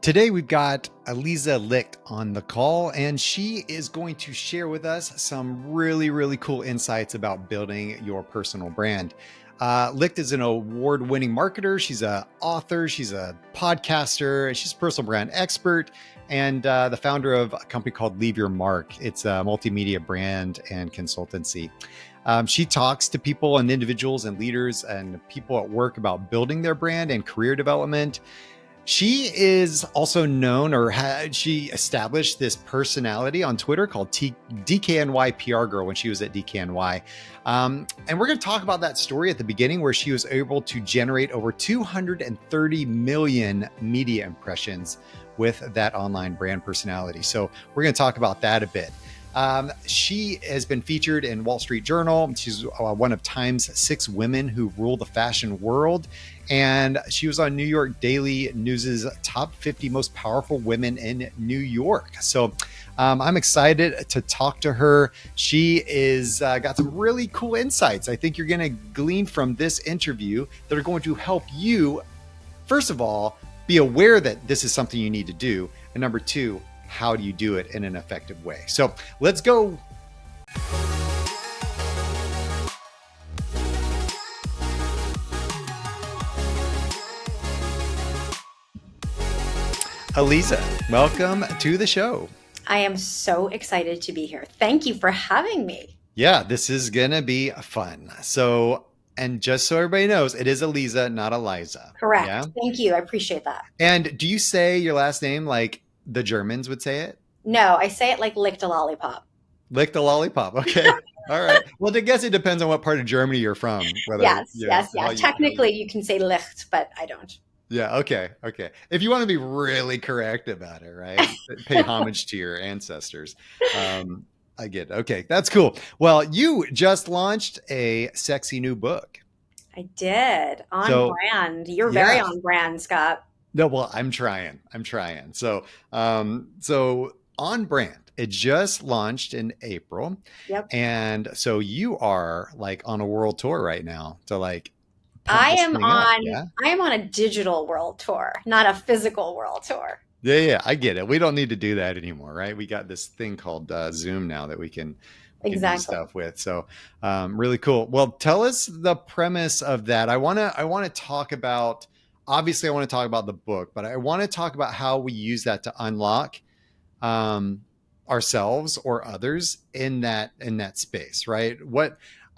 Today we've got Aliza Licht on the call, and she is going to share with us some really cool insights about building your personal brand. Licht is an award-winning marketer. She's an author. She's a podcaster. She's a personal brand expert and the founder of a company called Leave Your Mark. It's a multimedia brand and consultancy. She talks to people and individuals and leaders and people at work about building their brand and career development. She is also known, she established this personality on Twitter called DKNY PR Girl when she was at DKNY. And we're going to talk about that story at the beginning where she was able to generate over 230 million media impressions with that online brand personality. So we're going to talk about that a bit. She has been featured in Wall Street Journal. She's one of Time's 6 women who rule the fashion world. And she was on New York Daily News's top 50 most powerful women in New York. So I'm excited to talk to her. She is got some really cool insights I think you're going to glean from this interview that are going to help you, first of all, be aware that this is something you need to do. And number 2, how do you do it in an effective way? So let's go. Aliza, welcome to the show. I am so excited to be here. Thank you for having me. Yeah, this is going to be fun. So, and just so everybody knows, it is Aliza, not Aliza. Correct. Yeah? Thank you. I appreciate that. And do you say your last name like the Germans would say it? No, I say it like licked a lollipop. Licked a lollipop. Okay. All right. Well, I guess it depends on what part of Germany you're from. Yes. Technically, you can say Licht, but I don't. Yeah. Okay. If you want to be really correct about it, right? Pay homage to your ancestors. I get it. Okay. That's cool. Well, you just launched a sexy new book. I did. Brand. You're very on brand, Skot. No, well, I'm trying. So on brand. It just launched in April. Yep. And so you are like on a world tour right now. So like I am on a digital world tour, not a physical world tour. Yeah, I get it. We don't need to do that anymore, right? We got this thing called Zoom now that we can do stuff with. So really cool. Well, tell us the premise of that. I want to talk about, obviously I want to talk about the book, but I want to talk about how we use that to unlock ourselves or others in that space, right?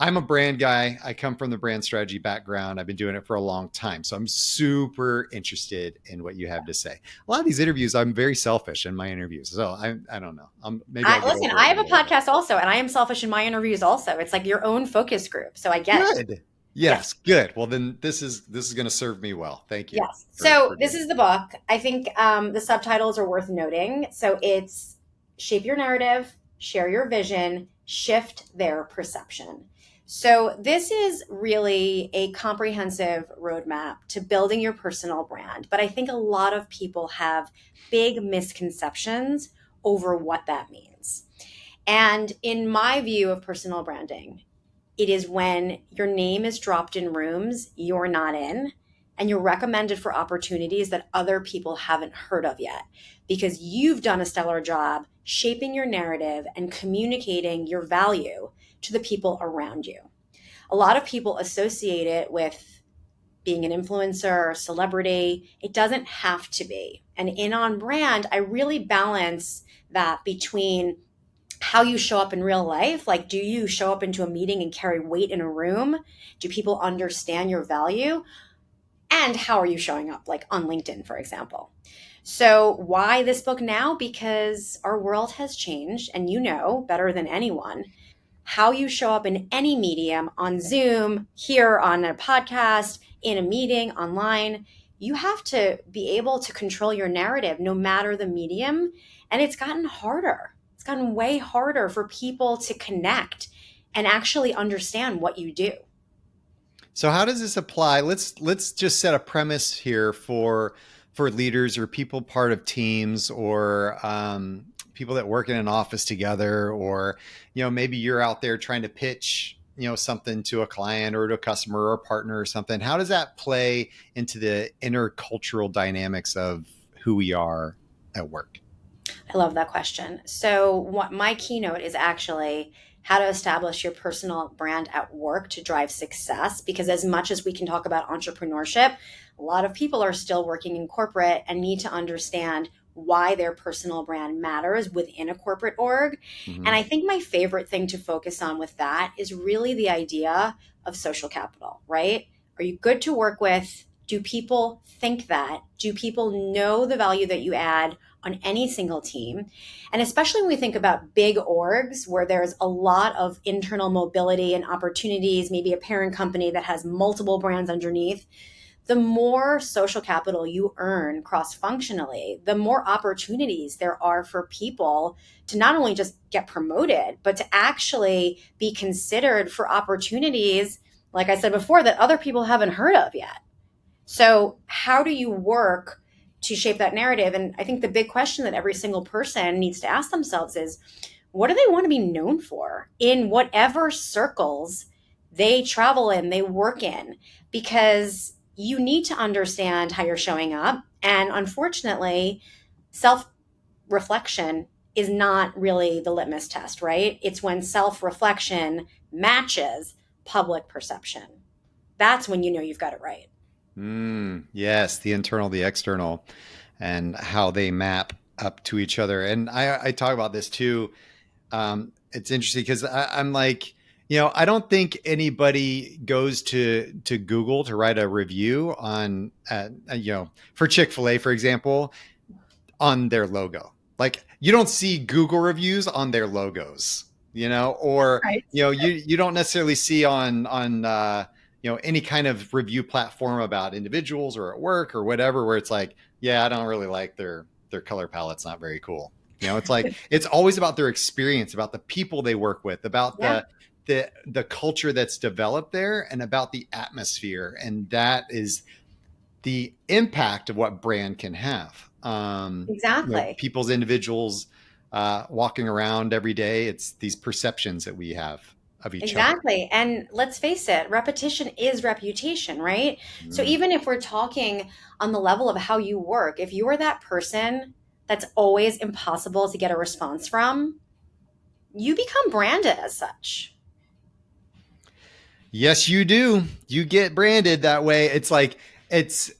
I'm a brand guy. I come from the brand strategy background. I've been doing it for a long time. So I'm super interested in what you have to say. A lot of these interviews, I'm very selfish in my interviews. So I don't know. I have a podcast also, and I am selfish in my interviews also. It's like your own focus group. So I get it. Yes. Good. Well, then this is going to serve me well. Thank you. Yes. So this is the book. I think the subtitles are worth noting. So it's Shape Your Narrative, Share Your Vision, Shift Their Perception. So this is really a comprehensive roadmap to building your personal brand. But I think a lot of people have big misconceptions over what that means. And in my view of personal branding, it is when your name is dropped in rooms you're not in, and you're recommended for opportunities that other people haven't heard of yet, because you've done a stellar job shaping your narrative and communicating your value to the people around you. A lot of people associate it with being an influencer or celebrity. It doesn't have to be. And in On Brand, I really balance that between how you show up in real life. Like, do you show up into a meeting and carry weight in a room? Do people understand your value? And how are you showing up, like on LinkedIn, for example? So why this book now? Because our world has changed, and you know better than anyone how you show up in any medium, on Zoom, here on a podcast, in a meeting, online. You have to be able to control your narrative no matter the medium. And it's gotten harder. It's gotten way harder for people to connect and actually understand what you do. So how does this apply? Let's just set a premise here for leaders or people part of teams or people that work in an office together, or, maybe you're out there trying to pitch, something to a client or to a customer or a partner or something. How does that play into the intercultural dynamics of who we are at work? I love that question. So, what my keynote is actually how to establish your personal brand at work to drive success. Because, as much as we can talk about entrepreneurship, a lot of people are still working in corporate and need to understand why their personal brand matters within a corporate org. And Hmm. I think my favorite thing to focus on with that is really the idea of social capital, right? Are you good to work with? Do people think that? Do people know the value that you add on any single team? And especially when we think about big orgs where there's a lot of internal mobility and opportunities, maybe a parent company that has multiple brands underneath, the more social capital you earn cross functionally, the more opportunities there are for people to not only just get promoted, but to actually be considered for opportunities, like I said before, that other people haven't heard of yet. So, how do you work to shape that narrative? And I think the big question that every single person needs to ask themselves is what do they want to be known for in whatever circles they travel in, they work in? Because you need to understand how you're showing up. And unfortunately, self reflection is not really the litmus test, right? It's when self reflection matches public perception. That's when you know you've got it right. Yes, the internal, the external, and how they map up to each other. And I talk about this too. It's interesting because I'm like, I don't think anybody goes to Google to write a review on, for Chick-fil-A, for example, on their logo. Like you don't see Google reviews on their logos, or Right. you don't necessarily see on any kind of review platform about individuals or at work or whatever, where it's like, yeah, I don't really like their color palette's not very cool. It's like it's always about their experience, about the people they work with, about Yeah, the culture that's developed there, and about the atmosphere, and that is the impact of what brand can have. exactly. People's individuals walking around every day. It's these perceptions that we have of each other. Exactly. And let's face it, repetition is reputation, right? So Mm. even if we're talking on the level of how you work, if you are that person that's always impossible to get a response from, you become branded as such. Yes, you do. You get branded that way. It's like it's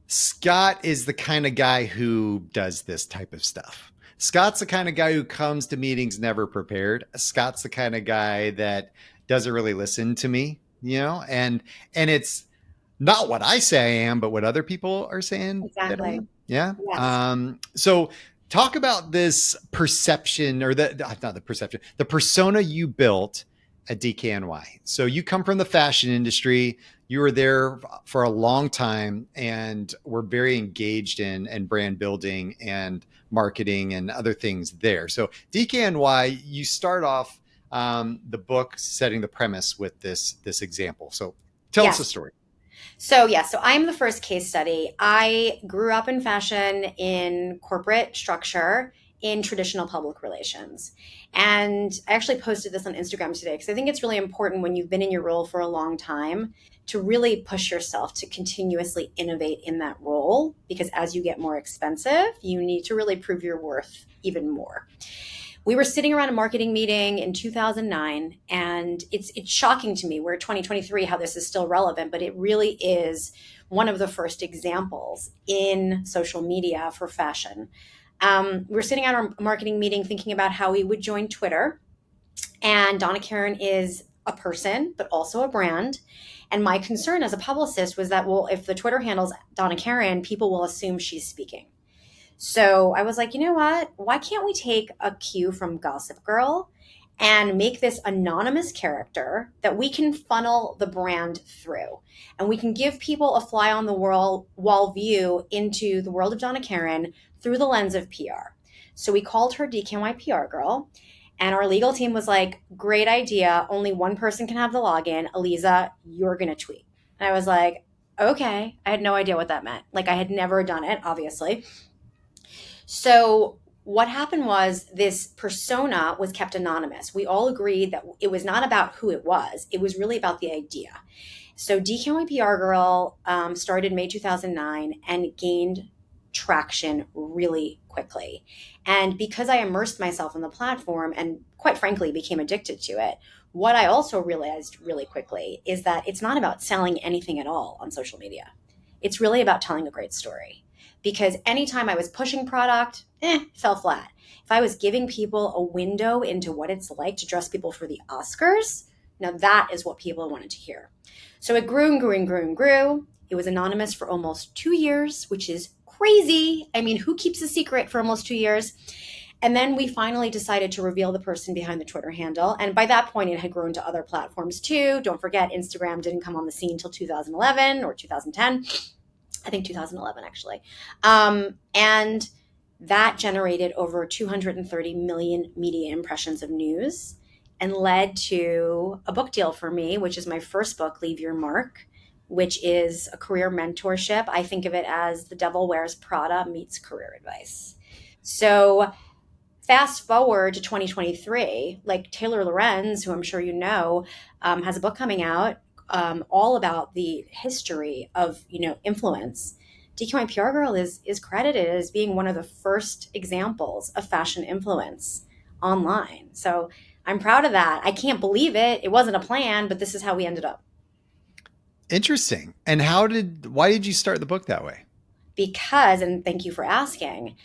Skot is the kind of guy who does this type of stuff. Scott's the kind of guy who comes to meetings never prepared. Scott's the kind of guy that doesn't really listen to me, and it's not what I say I am, but what other people are saying that I Exactly. am. Yeah. Yes. So talk about this perception, or not the perception, the persona you built at DKNY. So you come from the fashion industry. You were there for a long time and were very engaged in brand building and marketing and other things there. So DKNY, you start off the book setting the premise with this example. So tell us Yes. a story. So I'm the first case study. I grew up in fashion, in corporate structure, in traditional public relations. And I actually posted this on Instagram today because I think it's really important when you've been in your role for a long time to really push yourself to continuously innovate in that role. Because as you get more expensive, you need to really prove your worth even more. We were sitting around a marketing meeting in 2009, and it's shocking to me, we're 2023, how this is still relevant, but it really is one of the first examples in social media for fashion. We were sitting at our marketing meeting thinking about how we would join Twitter, and Donna Karen is a person but also a brand. And my concern as a publicist was that, well, if the Twitter handle's Donna Karen, people will assume she's speaking. So I was like, you know what? Why can't we take a cue from Gossip Girl and make this anonymous character that we can funnel the brand through? And we can give people a fly on the wall view into the world of Donna Karen through the lens of PR. So we called her DKNY PR girl. And our legal team was like, great idea. Only one person can have the login. Aliza, you're going to tweet. And I was like, okay. I had no idea what that meant. Like, I had never done it, obviously. So what happened was this persona was kept anonymous. We all agreed that it was not about who it was really about the idea. So DKNY PR Girl started May 2009 and gained traction really quickly. And because I immersed myself in the platform and quite frankly became addicted to it, what I also realized really quickly is that it's not about selling anything at all on social media. It's really about telling a great story. Because anytime I was pushing product, fell flat. If I was giving people a window into what it's like to dress people for the Oscars, now that is what people wanted to hear. So it grew and grew and grew and grew. It was anonymous for almost 2 years, which is crazy. I mean, who keeps a secret for almost 2 years? And then we finally decided to reveal the person behind the Twitter handle. And by that point, it had grown to other platforms too. Don't forget, Instagram didn't come on the scene until 2011 or 2010. I think 2011, actually. And that generated over 230 million media impressions of news and led to a book deal for me, which is my first book, Leave Your Mark, which is a career mentorship. I think of it as The Devil Wears Prada meets career advice. So fast forward to 2023, like Taylor Lorenz, who I'm sure you know, has a book coming out all about the history of influence. DKNY PR Girl is credited as being one of the first examples of fashion influence online. So I'm proud of that. I can't believe it. It wasn't a plan, but this is how we ended up. Interesting. And why did you start the book that way? Because, and thank you for asking,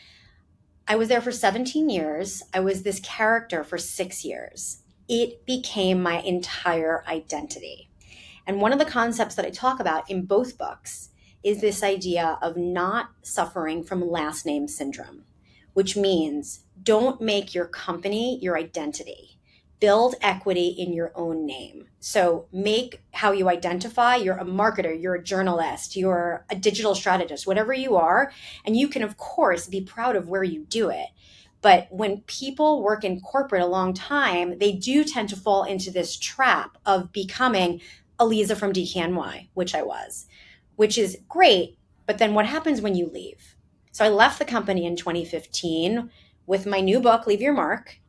I was there for 17 years. I was this character for 6 years. It became my entire identity. And one of the concepts that I talk about in both books is this idea of not suffering from last name syndrome, which means don't make your company your identity. Build equity in your own name. So make how you identify. You're a marketer, you're a journalist, you're a digital strategist, whatever you are. And you can, of course, be proud of where you do it. But when people work in corporate a long time, they do tend to fall into this trap of becoming Aliza from DKNY, which I was, which is great. But then what happens when you leave? So I left the company in 2015 with my new book, Leave Your Mark.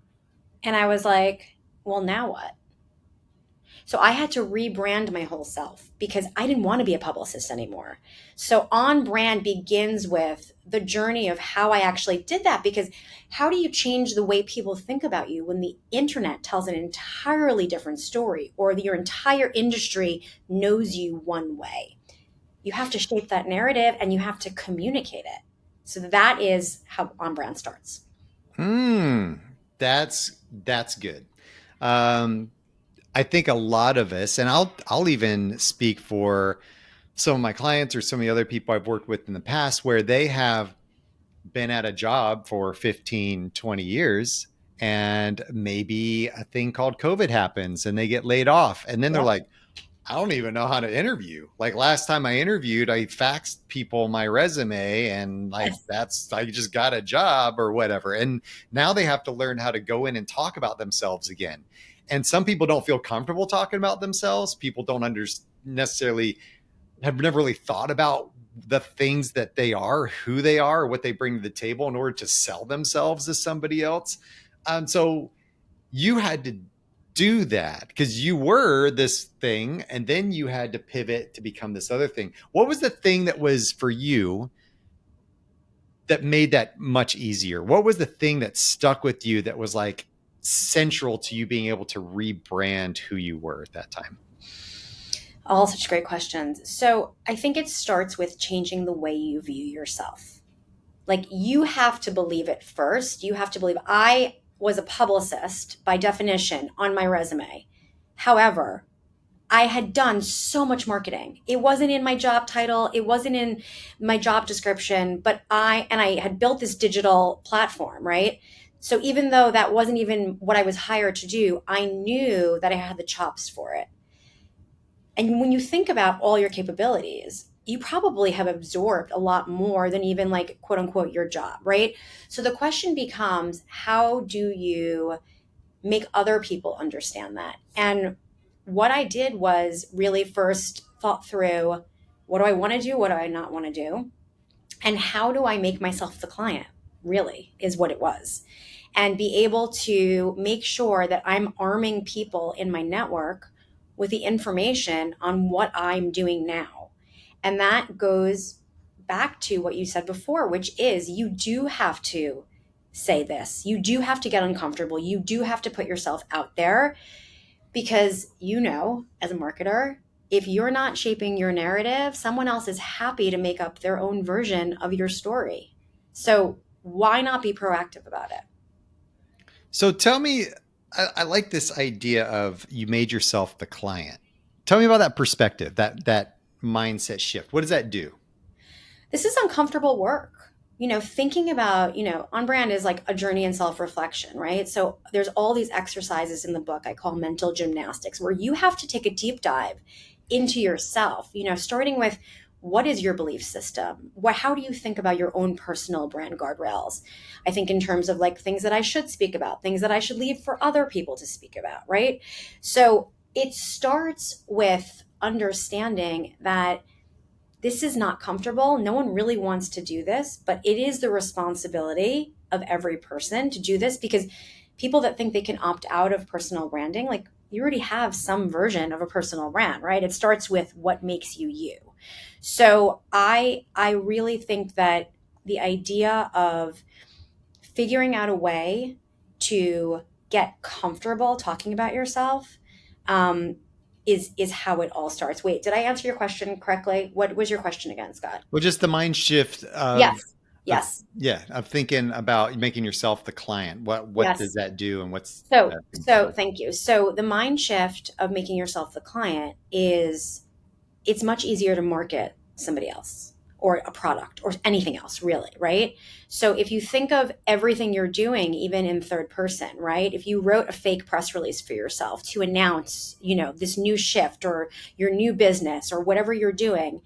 And I was like, well, now what? So I had to rebrand my whole self because I didn't want to be a publicist anymore. So on brand begins with the journey of how I actually did that, because how do you change the way people think about you when the internet tells an entirely different story, or your entire industry knows you one way? You have to shape that narrative and you have to communicate it. So that is how on brand starts. That's good. Um, I think a lot of us, and I'll even speak for some of my clients or some of the other people I've worked with in the past, where they have been at a job for 15, 20 years, and maybe a thing called COVID happens and they get laid off. And then they're Yep. like, I don't even know how to interview. Like last time I interviewed, I faxed people my resume and like Yes. I just got a job or whatever. And now they have to learn how to go in and talk about themselves again. And some people don't feel comfortable talking about themselves. People don't necessarily have never really thought about the things that they are, who they are, what they bring to the table in order to sell themselves to somebody else. So you had to do that because you were this thing and then you had to pivot to become this other thing. What was the thing that was for you that made that much easier? What was the thing that stuck with you that was like central to you being able to rebrand who you were at that time? All such great questions. So I think it starts with changing the way you view yourself. Like you have to believe it first. You have to believe I was a publicist by definition on my resume. However, I had done so much marketing. It wasn't in my job title, it wasn't in my job description, but I had built this digital platform, right? So even though that wasn't even what I was hired to do, I knew that I had the chops for it. And when you think about all your capabilities, you probably have absorbed a lot more than even like quote unquote your job, right? So the question becomes, how do you make other people understand that? And what I did was really first thought through, what do I want to do? What do I not want to do? And how do I make myself the client? Really is what it was. And be able to make sure that I'm arming people in my network with the information on what I'm doing now. And that goes back to what you said before, which is you do have to say this. You do have to get uncomfortable. You do have to put yourself out there because as a marketer, if you're not shaping your narrative, someone else is happy to make up their own version of your story. So why not be proactive about it? So tell me, I like this idea of you made yourself the client. Tell me about that perspective, that mindset shift. What does that do? This is uncomfortable work. Thinking about, on brand is like a journey in self reflection, right? So there's all these exercises in the book I call mental gymnastics, where you have to take a deep dive into yourself, starting with what is your belief system? How do you think about your own personal brand guardrails? I think in terms of like things that I should speak about, things that I should leave for other people to speak about, right? So it starts with understanding that this is not comfortable. No one really wants to do this, but it is the responsibility of every person to do this, because people that think they can opt out of personal branding, like you already have some version of a personal brand, right? It starts with what makes you you. So I really think that the idea of figuring out a way to get comfortable talking about yourself um, is how it all starts. Wait, did I answer your question correctly? What was your question again, Scott? Well, just the mind shift Yes. of Yes. yeah, of thinking about making yourself the client. What does Yes. that do, and what's So, that so entail? thank you. So the mind shift of making yourself the client is it's much easier to market somebody else or a product or anything else, really, right? So if you think of everything you're doing, even in third person, right? If you wrote a fake press release for yourself to announce, this new shift or your new business or whatever you're doing,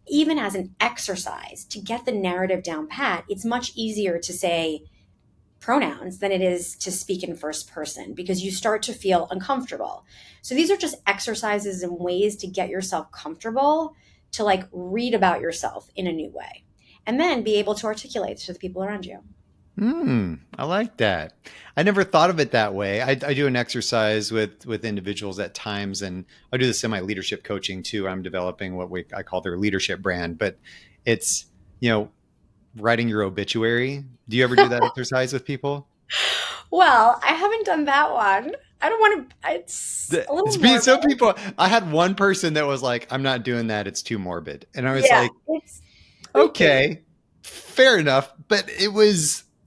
even as an exercise to get the narrative down pat, it's much easier to say pronouns than it is to speak in first person because you start to feel uncomfortable. So these are just exercises and ways to get yourself comfortable to like read about yourself in a new way and then be able to articulate to the people around you. I like that. I never thought of it that way. I do an exercise with individuals at times, and I do this in my leadership coaching too. I'm developing I call their leadership brand, but it's you know writing your obituary. Do you ever do that exercise with people? Well, I haven't done that one. I don't want to, it's a little Some morbid. people. I had one person that was like, "I'm not doing that. It's too morbid," and I was Yeah, like, it's spooky. okay, fair enough. But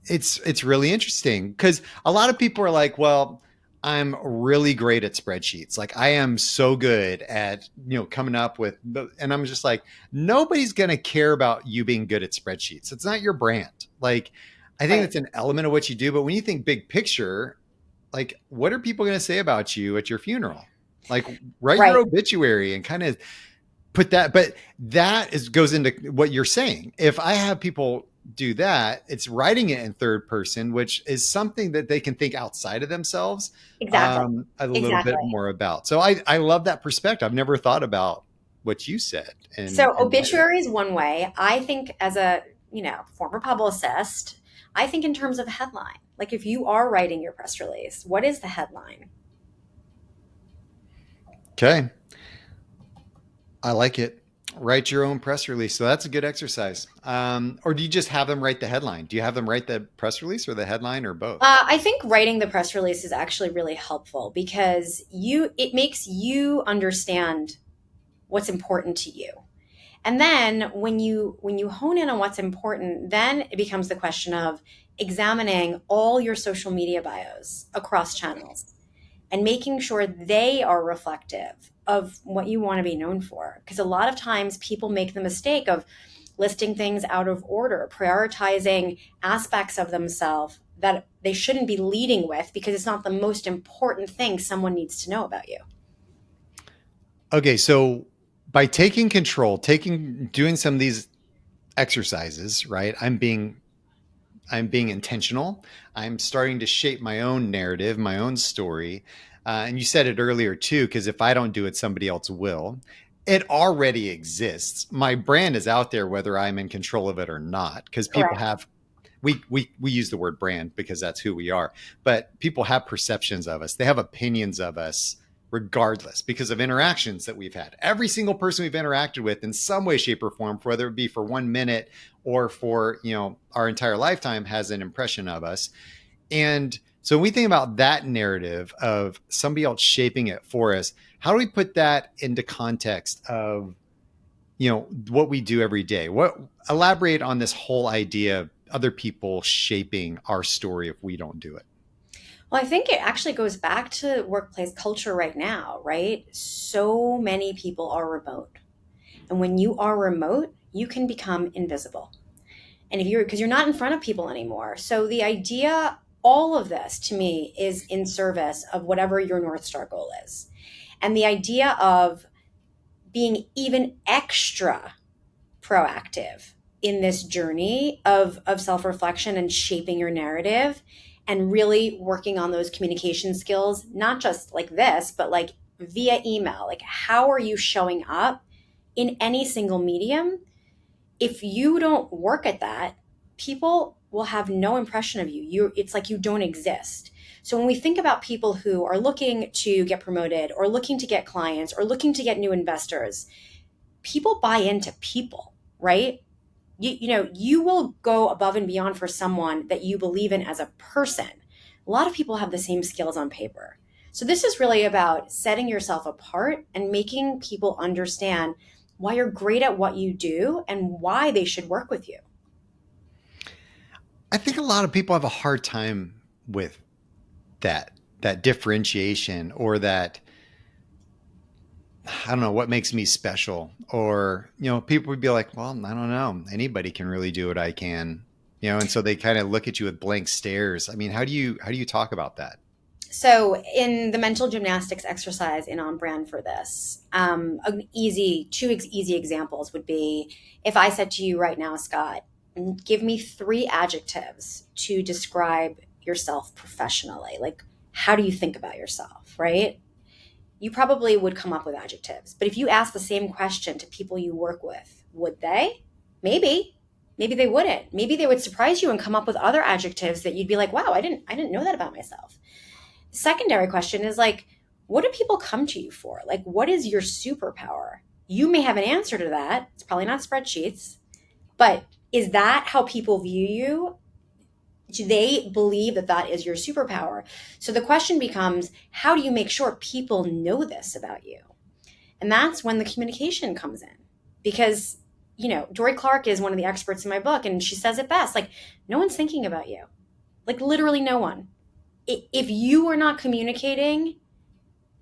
it's really interesting because a lot of people are like, well, I'm really great at spreadsheets. Like I am so good at, coming up with, and I'm just like, nobody's going to care about you being good at spreadsheets. It's not your brand. Like, I think Right, that's an element of what you do. But when you think big picture, like, what are people going to say about you at your funeral? Like, write your right. obituary and kind of put that, but that is goes into what you're saying. If I have people do that, it's writing it in third person, which is something that they can think outside of themselves Exactly. a little bit Exactly. more about. So I love that perspective. I've never thought about what you said So and writing. obituary is one way. I think as a, former publicist, I think in terms of headline. Like if you are writing your press release, what is the headline? Okay, I like it. Write your own press release. So that's a good exercise. Or do you just have them write the headline? Do you have them write the press release or the headline or both? I think writing the press release is actually really helpful because it makes you understand what's important to you. And then when you hone in on what's important, then it becomes the question of examining all your social media bios across channels and making sure they are reflective of what you want to be known for. Because a lot of times people make the mistake of listing things out of order, prioritizing aspects of themselves that they shouldn't be leading with because it's not the most important thing someone needs to know about you. Okay, so by taking control, doing some of these exercises, right? I'm being intentional. I'm starting to shape my own narrative, my own story. And you said it earlier too, because if I don't do it, somebody else will. It already exists. My brand is out there, whether I'm in control of it or not, because people Correct. have we use the word brand because that's who we are. But people have perceptions of us. They have opinions of us regardless, because of interactions that we've had. Every single person we've interacted with in some way, shape, or form, whether it be for 1 minute or for, our entire lifetime, has an impression of us. And so when we think about that narrative of somebody else shaping it for us, how do we put that into context of, what we do every day? Elaborate on this whole idea of other people shaping our story if we don't do it. Well, I think it actually goes back to workplace culture right now, right? So many people are remote. And when you are remote, you can become invisible. And because you're not in front of people anymore. So the idea, all of this to me is in service of whatever your North Star goal is. And the idea of being even extra proactive in this journey of self-reflection and shaping your narrative and really working on those communication skills, not just like this, but like via email. Like, how are you showing up in any single medium? If you don't work at that, people will have no impression of you. It's like you don't exist. So when we think about people who are looking to get promoted or looking to get clients or looking to get new investors, people buy into people, right? You will go above and beyond for someone that you believe in as a person. A lot of people have the same skills on paper. So this is really about setting yourself apart and making people understand why you're great at what you do and why they should work with you. I think a lot of people have a hard time with that differentiation, or that, I don't know, what makes me special. Or, people would be like, well, I don't know, anybody can really do what I can, and so they kind of look at you with blank stares. I mean, how do you talk about that? So in the mental gymnastics exercise in On Brand for this, two easy examples would be, if I said to you right now, Skot, give me 3 adjectives to describe yourself professionally. Like, how do you think about yourself, right? You probably would come up with adjectives. But if you ask the same question to people you work with, would they? Maybe. Maybe they wouldn't. Maybe they would surprise you and come up with other adjectives that you'd be like, wow, I didn't know that about myself. The secondary question is like, what do people come to you for? Like, what is your superpower? You may have an answer to that. It's probably not spreadsheets, but is that how people view you? Do they believe that that is your superpower? So the question becomes, how do you make sure people know this about you? And that's when the communication comes in. Because, Dory Clark is one of the experts in my book, and she says it best, like, no one's thinking about you. Like, literally no one. If you are not communicating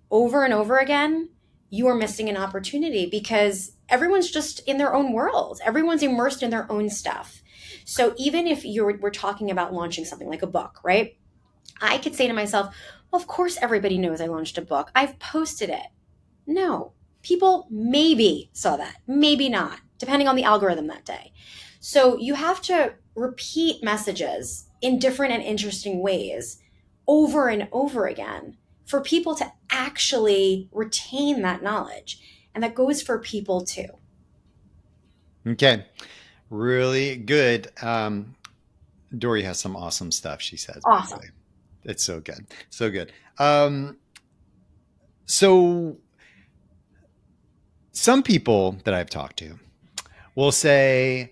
over and over again, you are missing an opportunity, because everyone's just in their own world. Everyone's immersed in their own stuff. So even if we're talking about launching something like a book, right? I could say to myself, well, of course everybody knows I launched a book. I've posted it. No, people maybe saw that, maybe not, depending on the algorithm that day. So you have to repeat messages in different and interesting ways over and over again for people to actually retain that knowledge. And that goes for people too. Okay. Really good. Dory has some awesome stuff, she says, by the Awesome. way. It's so good. So good. So some people that I've talked to will say,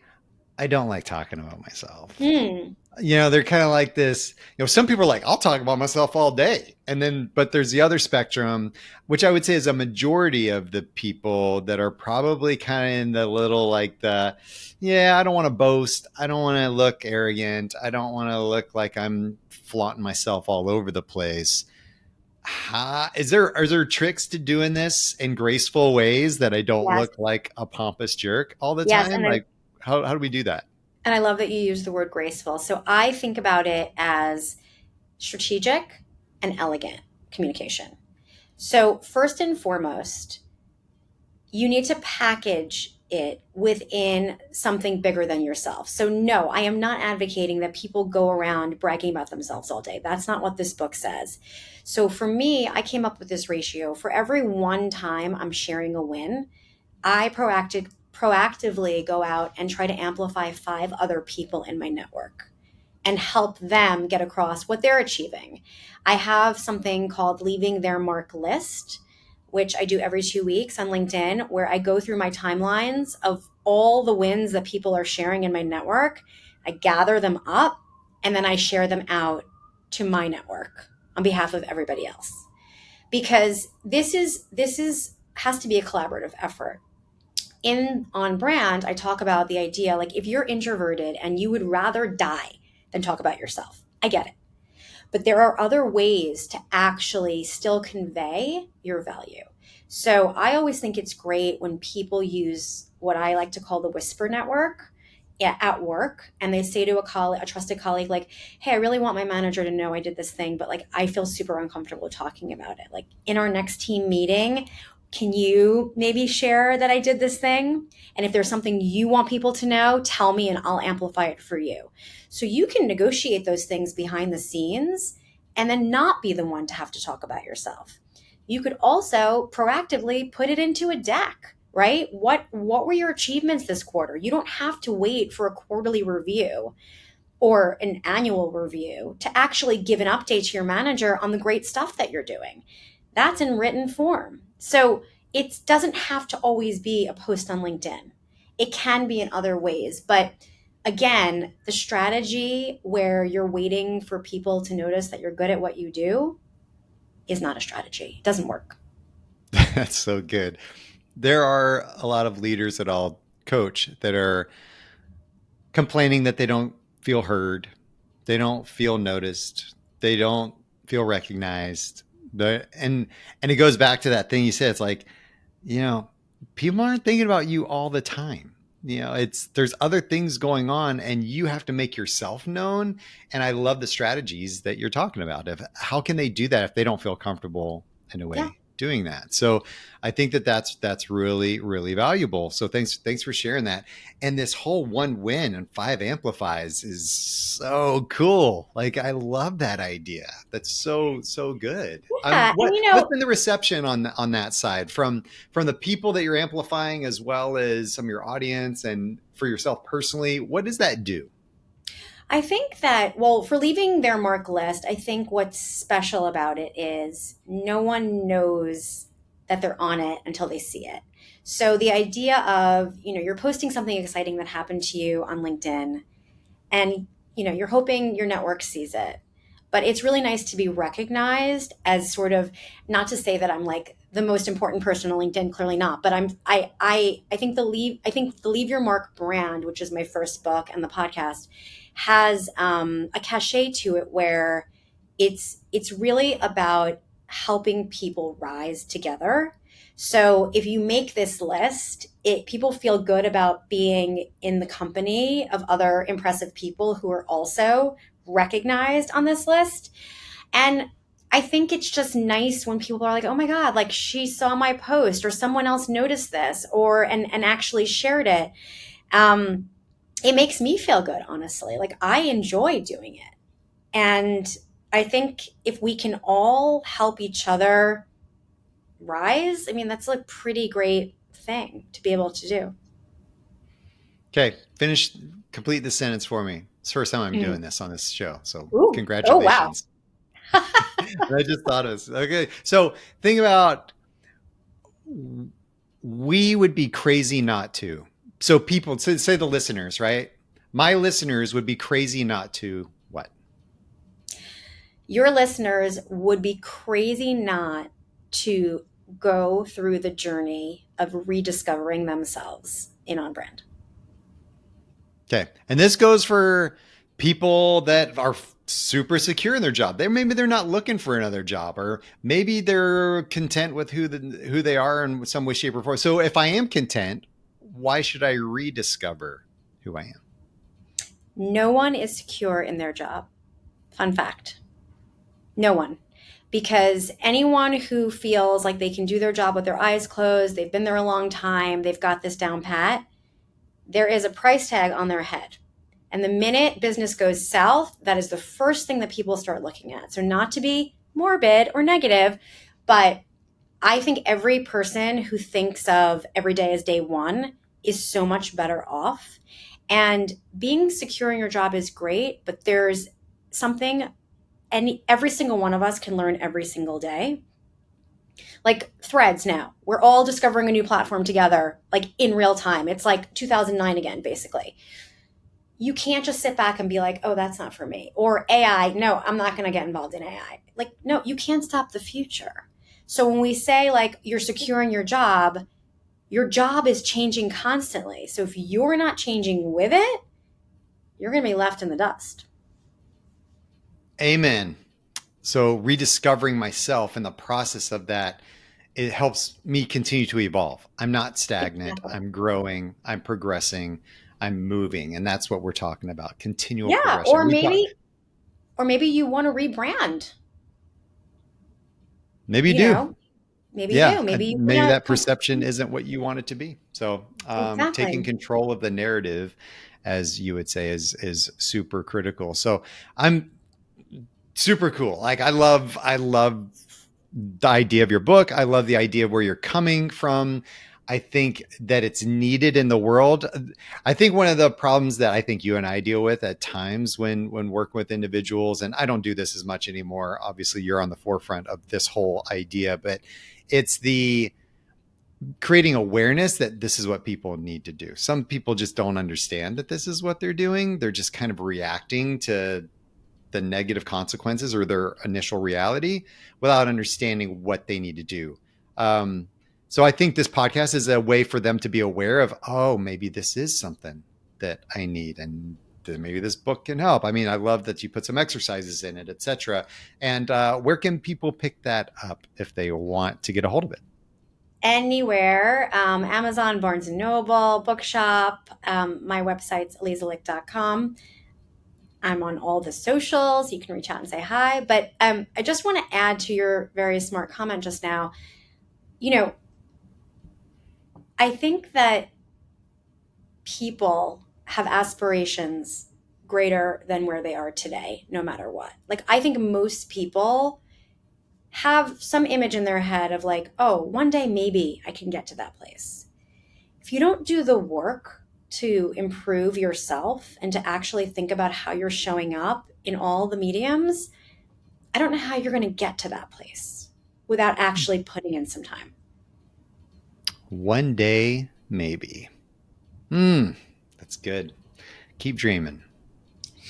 I don't like talking about myself. They're kind of like this, some people are like, I'll talk about myself all day. But there's the other spectrum, which I would say is a majority of the people that are probably kind of in the little, like I don't want to boast. I don't want to look arrogant. I don't want to look like I'm flaunting myself all over the place. Are there tricks to doing this in graceful ways that I don't Yes. look like a pompous jerk all the Yes. time? Like, how do we do that? And I love that you use the word graceful. So I think about it as strategic and elegant communication. So first and foremost, you need to package it within something bigger than yourself. So no, I am not advocating that people go around bragging about themselves all day. That's not what this book says. So for me, I came up with this ratio. For every one time I'm sharing a win, I proactively go out and try to amplify 5 other people in my network and help them get across what they're achieving. I have something called Leaving Their Mark List. which I do every 2 weeks on LinkedIn, where I go through my timelines of all the wins that people are sharing in my network. I gather them up and then I share them out to my network on behalf of everybody else. Because this is has to be a collaborative effort. In On Brand, I talk about the idea, like, if you're introverted and you would rather die than talk about yourself, I get it. But there are other ways to actually still convey your value. So I always think it's great when people use what I like to call the whisper network at work, and they say to a trusted colleague, like, hey, I really want my manager to know I did this thing, but like I feel super uncomfortable talking about it. Like, in our next team meeting, can you maybe share that I did this thing? And if there's something you want people to know, tell me and I'll amplify it for you. So you can negotiate those things behind the scenes and then not be the one to have to talk about yourself. You could also proactively put it into a deck, right? What were your achievements this quarter? You don't have to wait for a quarterly review or an annual review to actually give an update to your manager on the great stuff that you're doing. That's in written form. So it doesn't have to always be a post on LinkedIn. It can be in other ways. But again, the strategy where you're waiting for people to notice that you're good at what you do is not a strategy. It doesn't work. That's so good. There are a lot of leaders that I'll coach that are complaining that they don't feel heard, they don't feel noticed, they don't feel recognized. And it goes back to that thing you said. It's like, people aren't thinking about you all the time. There's other things going on, and you have to make yourself known. And I love the strategies that you're talking about. How can they do that if they don't feel comfortable in a way Yeah. doing that? So I think that's really, really valuable. So thanks for sharing that. And this whole 1 win and 5 amplifies is so cool. Like, I love that idea. That's so good. Yeah. What's been the reception on that side from the people that you're amplifying, as well as some of your audience, and for yourself personally? What does that do? I think that, well, for leaving their mark list, I think what's special about it is no one knows that they're on it until they see it. So the idea of, you're posting something exciting that happened to you on LinkedIn, and, you're hoping your network sees it. But it's really nice to be recognized as sort of, not to say that I'm like the most important person on LinkedIn, clearly not, but I think the Leave Your Mark brand, which is my first book and the podcast, has a cachet to it where it's really about helping people rise together. So if you make this list, people feel good about being in the company of other impressive people who are also recognized on this list. And I think it's just nice when people are like, oh my God, like, she saw my post, or someone else noticed this, or and actually shared it. It makes me feel good, honestly. Like, I enjoy doing it. And I think if we can all help each other rise, I mean, that's a pretty great thing to be able to do. Okay, complete the sentence for me. It's the first time I'm Mm. doing this on this show, so Ooh. Oh, wow. congratulations. I just thought it was okay. So think about, we would be crazy not to. So people, say the listeners, right? My listeners would be crazy not to what? Your listeners would be crazy not to go through the journey of rediscovering themselves in On Brand. Okay. And this goes for people that are super secure in their job. Maybe they're not looking for another job, or maybe they're content with who they are in some way, shape, or form. So if I am content, why should I rediscover who I am? No one is secure in their job. Fun fact. No one. Because anyone who feels like they can do their job with their eyes closed, they've been there a long time, they've got this down pat, there is a price tag on their head. And the minute business goes south, that is the first thing that people start looking at. So, not to be morbid or negative, but I think every person who thinks of every day as day one is so much better off. And being secure in your job is great, but there's something, and every single one of us can learn every single day. Like Threads now, we're all discovering a new platform together, like in real time. It's like 2009 again, basically. You can't just sit back and be like, oh, that's not for me. Or AI, no, I'm not going to get involved in AI. Like, no, you can't stop the future. So when we say like you're securing your job is changing constantly. So if you're not changing with it, you're going to be left in the dust. Amen. So rediscovering myself in the process of that, it helps me continue to evolve. I'm not stagnant. Exactly. I'm growing. I'm progressing. I'm moving. And that's what we're talking about. Continual Yeah. progression. We talk, Or maybe you want to rebrand, maybe you you do. know, maybe you Yeah. do. Maybe you Maybe want that to perception isn't what you want it to be. So taking exactly. control of the narrative, as you would say, is super critical. So I'm super cool. Like I love the idea of your book. I love the idea of where you're coming from. I think that it's needed in the world. I think one of the problems that I think you and I deal with at times when working with individuals, and I don't do this as much anymore. Obviously, you're on the forefront of this whole idea, but it's the creating awareness that this is what people need to do. Some people just don't understand that this is what they're doing. They're just kind of reacting to the negative consequences or their initial reality without understanding what they need to do. Um, so I think this podcast is a way for them to be aware of, oh, maybe this is something that I need, and maybe this book can help. I mean, I love that you put some exercises in it, etc. And where can people pick that up if they want to get a hold of it? Anywhere, Amazon, Barnes and Noble, Bookshop. My website's alizalicht.com. I'm on all the socials. You can reach out and say hi. But I just want to add to your very smart comment just now. You know, I think that people have aspirations greater than where they are today, no matter what. Like, I think most people have some image in their head of like, oh, one day maybe I can get to that place. If you don't do the work to improve yourself and to actually think about how you're showing up in all the mediums, I don't know how you're going to get to that place without actually putting in some time. One day, maybe. That's good. Keep dreaming.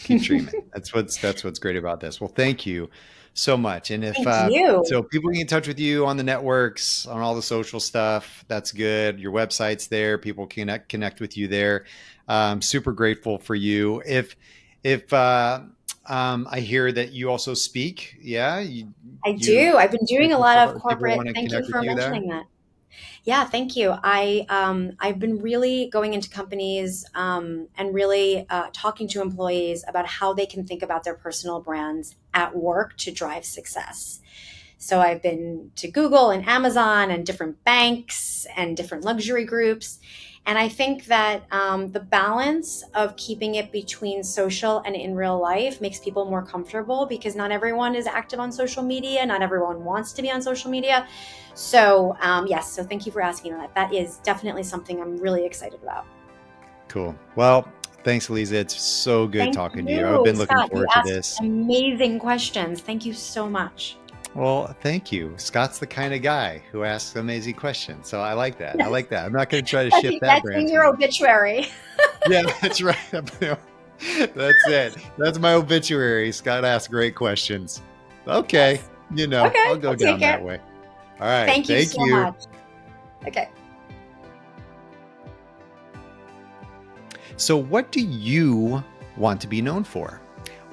Keep dreaming. That's what's great about this. Well, thank you so much. And if Thank you. so, people get in touch with you on the networks, on all the social stuff. That's good. Your website's there. People connect with you there. Super grateful for you. If I hear that you also speak, yeah, I you do. I've been doing a lot of people corporate. want to Thank you connect with for you there. mentioning that. Yeah, thank you. I've been really going into companies and really talking to employees about how they can think about their personal brands at work to drive success. So I've been to Google and Amazon and different banks and different luxury groups. And I think that the balance of keeping it between social and in real life makes people more comfortable because not everyone is active on social media. Not everyone wants to be on social media. So yes, so thank you for asking that. That is definitely something I'm really excited about. Cool. Well, thanks, Aliza. It's so good Thank talking to you. I've you, been looking Scott. You forward to asked this. amazing questions. Thank you so much. Well, thank you. Scott's the kind of guy who asks amazing questions. So I like that. I Yes, like that. I'm not going to try to shift that that's brand in too your much. obituary. Yeah, that's right. That's it. That's my obituary. Scott asks great questions. Okay. Yes. I'll Okay, go I'll down take that it. way. All right. Thank you Thank so you. much. Okay. So, what do you want to be known for?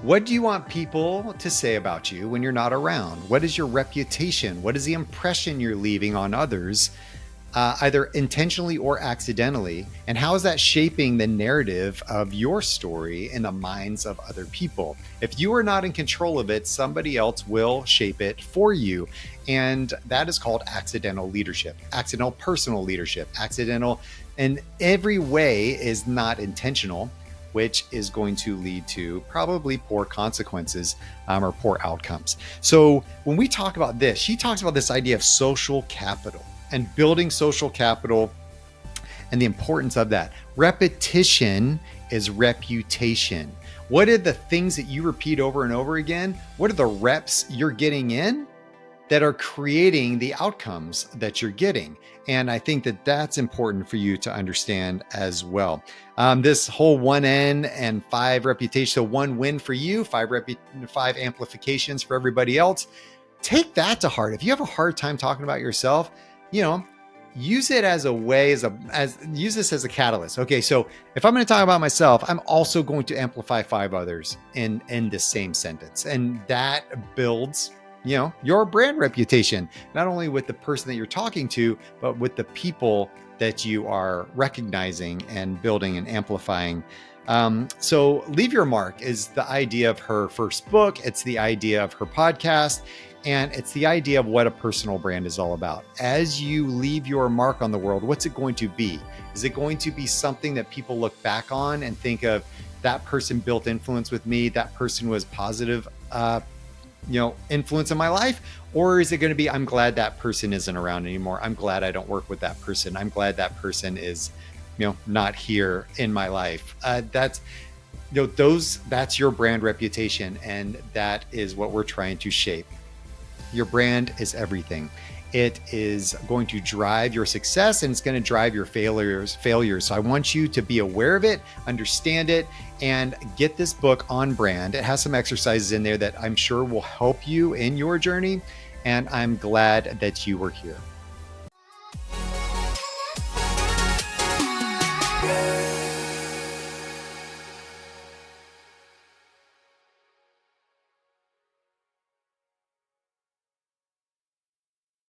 What do you want people to say about you when you're not around? What is your reputation? What is the impression you're leaving on others, either intentionally or accidentally? And how is that shaping the narrative of your story in the minds of other people? If you are not in control of it, somebody else will shape it for you. And that is called accidental leadership, accidental personal leadership. Accidental in every way is not intentional, which is going to lead to probably poor consequences or poor outcomes. So when we talk about this, she talks about this idea of social capital and building social capital and the importance of that. Repetition is reputation. What are the things that you repeat over and over again? What are the reps you're getting in? that are creating the outcomes that you're getting. And I think that that's important for you to understand as well. This whole 1N and 5 reputation, so 1 win for you, 5 amplifications for everybody else. Take that to heart. If you have a hard time talking about yourself, use it as a way, use this as a catalyst. Okay, so if I'm going to talk about myself, I'm also going to amplify 5 others in the same sentence, and that builds your brand reputation, not only with the person that you're talking to, but with the people that you are recognizing and building and amplifying. So Leave Your Mark is the idea of her first book. It's the idea of her podcast. And it's the idea of what a personal brand is all about. As you leave your mark on the world, what's it going to be? Is it going to be something that people look back on and think of, that person built influence with me, that person was positive, influence in my life? Or is it going to be, I'm glad that person isn't around anymore. I'm glad I don't work with that person. I'm glad that person is, not here in my life. That's your brand reputation. And that is what we're trying to shape. Your brand is everything. It is going to drive your success, and it's going to drive your failures. So I want you to be aware of it, understand it, and get this book on brand. It has some exercises in there that I'm sure will help you in your journey. And I'm glad that you were here.